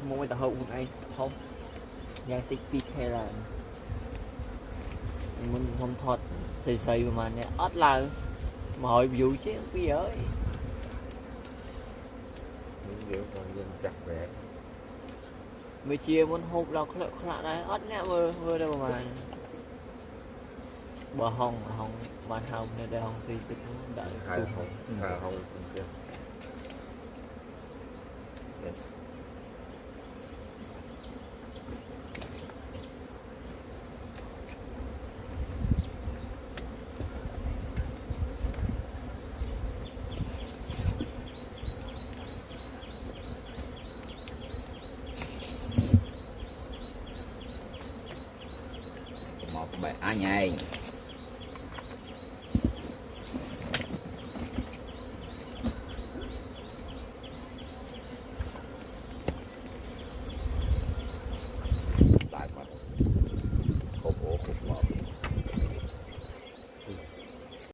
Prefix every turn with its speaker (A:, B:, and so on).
A: mua tao hậu anh không nhang tích pít hay là mình không thoát xây mà nè ớt là mà hỏi vụ chứ bây giờ
B: những điều còn dân chặt vẽ
A: mới chia muốn hộp đâu khá đây ớt nè vừa đâu mà bờ hồng bàn hồng này đây hồng thì đợi
B: hai hồng hai hồng kia
C: một bài anh nhảy